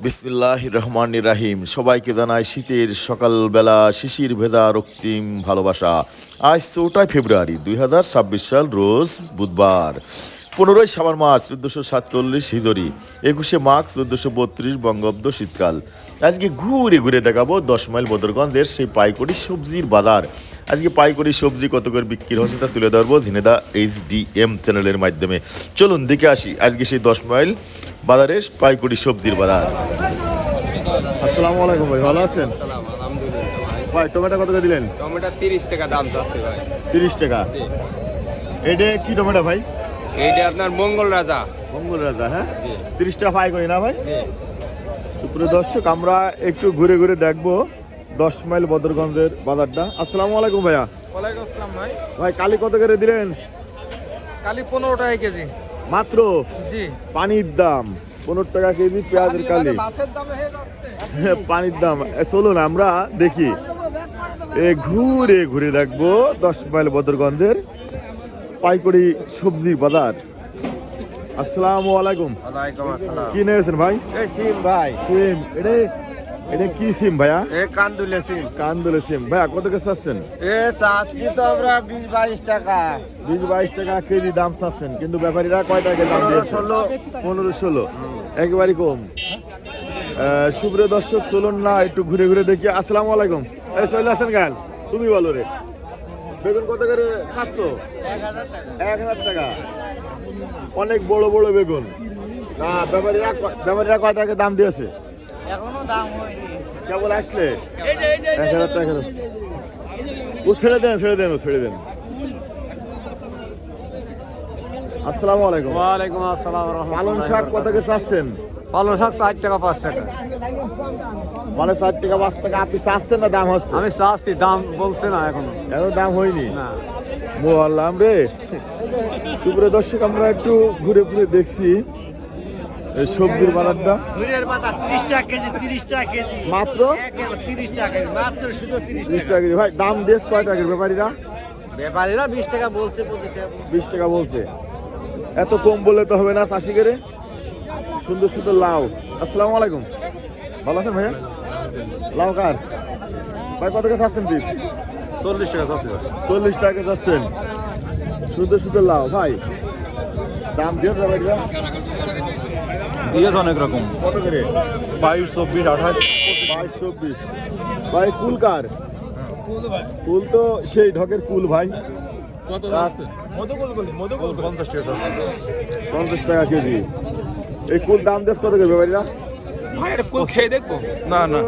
বিসমিল্লাহির রহমানির রাহিম। সবাইকে জানাই শীতের সকালবেলা শিশির ভেজা রক্তিম ভালোবাসা। আজ 4 ফেব্রুয়ারি 2026 সাল, রোজ বুধবার। 15 শ্রাবণ মাস 1447 হিজরি, 21 মাঘ 1432 বঙ্গাব্দ শীতকাল। আজকে ঘুরে ঘুরে দেখাবো 10 মাইল বদরগঞ্জের সেই পাইকারি সবজির বাজার। আজকে পাইকারি সবজি কত করে বিক্রি হচ্ছে তা তুলে ধরবো ঝিনেদা HDM চ্যানেলের মাধ্যমে। চলুন দেখে আসি আজকে সেই 10 মাইল বাজারের পাইকারি সবজির বাজার। আসসালামু আলাইকুম ভাই, ভালো আছেন? সালাম, আলহামদুলিল্লাহ ভাই। ভাই টমেটো কত করে দিলেন? টমেটো 30 টাকা দাম চাচ্ছে ভাই। 30 টাকা। জি। এটা কি টমেটো ভাই? এইটা আপনার মঙ্গল রাজা। মঙ্গল রাজা, হ্যাঁ? জি 30 টাকা পাইকারি না ভাই? জি। সুপ্রিয় দর্শক, আমরা একটু ঘুরে ঘুরে দেখবো 10 মাইল বদরগঞ্জের বাজারটা। আসসালামু আলাইকুম ভাইয়া। ওয়ালাইকুম আসসালাম ভাই। ভাই কালি কত করে দিলেন? কালি 15 টাকা কেজি। মাত্র? জি। পানির দাম 15 টাকা কেজি পেঁয়াজের কালি। মাছের দাম হয়ে যাচ্ছে। পানির দাম। চলুন আমরা দেখি, ঘুরে ঘুরে দেখবো 10 মাইল বদরগঞ্জের পাইকারি সবজি বাজার। আসসালামু আলাইকুম। ওয়ালাইকুম আসসালাম। কি নিয়েছেন ভাই? এই সিম ভাই। সিম। এটা কি সিম ভাইয়া? এ কান্দুলে সিম। কান্দুলে সিম। ভাইয়া কত করে চাচ্ছেন? এ চাচ্ছি তো আমরা 20-22 টাকা। 20-22 টাকা কেজি দাম চাচ্ছেন, কিন্তু ব্যাপারীরা কয় টাকা দাম দিয়েছে? 15-16। একেবারে কম। সুপ্রিয় দর্শক, চলুন না একটু ঘুরে ঘুরে দেখি। আসসালামু আলাইকুম। এই চলে আসেন গাল, তুমি বলো রে। বেগুন কত করে খাচ্ছ? 1000 টাকা। অনেক বড় বড় বেগুন। ব্যাপারীরা কয় টাকা দাম দিয়েছে? এখনো দাম হয়নি। কেবল আসলে 1000 টাকা। ও ছেড়ে দেন, ছেড়ে দেন, ছেড়ে দেন। আসসালামু আলাইকুম। ওয়ালাইকুম আসসালাম ওয়া পালং রাহমাতুল্লাহি শাক কত করে চাচ্ছেন? পালং শাক 60 টাকা 5 টাকা। মানে 4 টাকা 5 টাকা আপনি চাচ্ছেন না দাম হচ্ছে? আমি চাচ্ছি, দাম বলছে না এখনো। এত দাম হয়নি? না। মোয়াল্লাম রে। সুপ্রিয় দর্শক, আমরা একটু ঘুরে ঘুরে দেখছি এই সবজির বাজারটা। ধুরের পাতা 30 টাকা কেজি, 30 টাকা কেজি। মাত্র 30 টাকা কেজি, মাত্র শুধু 30 30 টাকা কেজি। ভাই দাম দিয়েছে কয় টাকার ব্যাপারীরা? ব্যাপারীরা 20 টাকা বলছে প্রতিটা। 20 টাকা বলছে। এত কম বললে তো হবে না চাষি করে। সুন্দর সুন্দর লাউ। আসসালামু আলাইকুম। ভালো আছেন ভাইয়া? লাউ কার ভাই? কত টাকা চাচ্ছেন পিস? 40 টাকা চাচ্ছি। 40 টাকা চাচ্ছেন। সুন্দর সুন্দর লাউ। ভাই দাম দিয়ে ব্যাপারীরা দিয়েছে অনেক রকম, কত করে? 22, 24, 28। 22, 24। ভাই কুল কার? কুল তো সেই ঢকের কুল ভাই। কত আছে? মধুকুল 50 টাকা চাচ্ছি। 50 টাকা কেজি। এই কুল দাম দেশ কত করে ব্যাপারীরা? ভাই এটা কুল খেয়ে দেখবো। না না,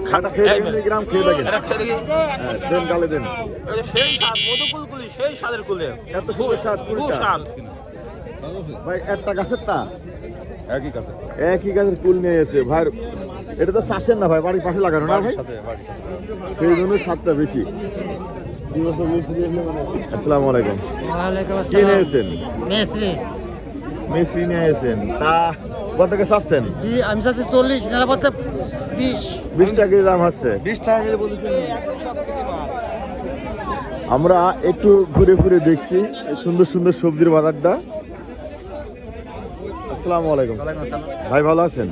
খাটা খেয়ে দেখেন, গ্রাম খেয়ে দেখেন। এটা খেয়ে দেখি। হ্যাঁ, দেন গালে দেন। এটা সেই স্বাদ, মধুকুল কুলি সেই স্বাদের কুলে। এত সুন্দর স্বাদ খুব কুলটা। স্বাদ। ভাই একটা গাছের তা একই কাছে, একই গাছের কুল নিয়ে এসে ভাই। এটা তো চাষের না ভাই, বাড়ির পাশে লাগানো না ভাই, বাড়ির সাথে। সেই জন্য স্বাদটা বেশি। আসসালামু আলাইকুম। ওয়ালাইকুম কি আসসালাম। নিয়েছেন? মেসরি মিস্ত্রি নিয়ে এসেছেন। তা কত টাকা চাচ্ছেন? আমি চাচ্ছি 40, নিরাপত্তা 20। 20 টাকা কেজি দাম হচ্ছে। 20 টাকা কেজি বলেছেন। আমরা একটু ঘুরে ঘুরে দেখছি এই সুন্দর সুন্দর সবজির বাজারটা। আসসালামু আলাইকুম ভাই, ভালো আছেন?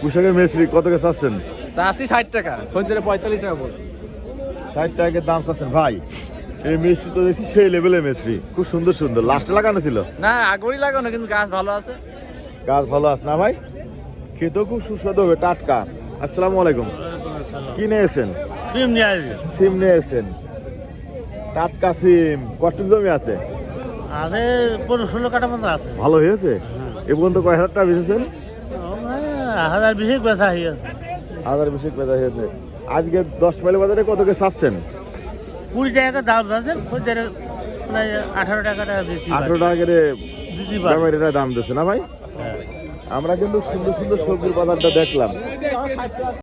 পোশাকের মেসরি কত টাকা চাচ্ছেন? চাচ্ছি 60 টাকা। খদ্দের 45 টাকা বলছে। 60 টাকা দাম চাচ্ছেন। ভাই এই মিস্ত্রি তো দেখছি সেই লেভেলের মিস্ত্রি, খুব সুন্দর সুন্দর। লাস্টে লাগানো ছিল? না, আগরই লাগানো, কিন্তু গাছ ভালো আছে। গাছ ভালো আছে না ভাই? খেতেও খুব সুস্বাদু হবে, টাটকা। আসসালামু আলাইকুম। কি নিয়েছেন? সিম নিয়ে আসবে। সিম নিয়েছেন। টাটকা সিম। কতটুকু জমি আছে? আছে 15-16 কাটা মতো আছে। ভালো হয়েছে? এ পর্যন্ত কয় হাজার টাকা বেচেছেন? 1020 বেচা হয়ে আছে। 1020 পেঁচা হয়েছে। আজকে 10 মাইল বাজারে কত করে চাচ্ছেন? 20 টাকা দাম আছে। খদ্দের প্রায় 18 টাকা দিচ্ছি। 18 টাকা করে দিতে পারে। ব্যাপারীরা দাম দিচ্ছে না ভাই? আমরা কিন্তু সুন্দর সুন্দর সবজির বাজারটা দেখলাম।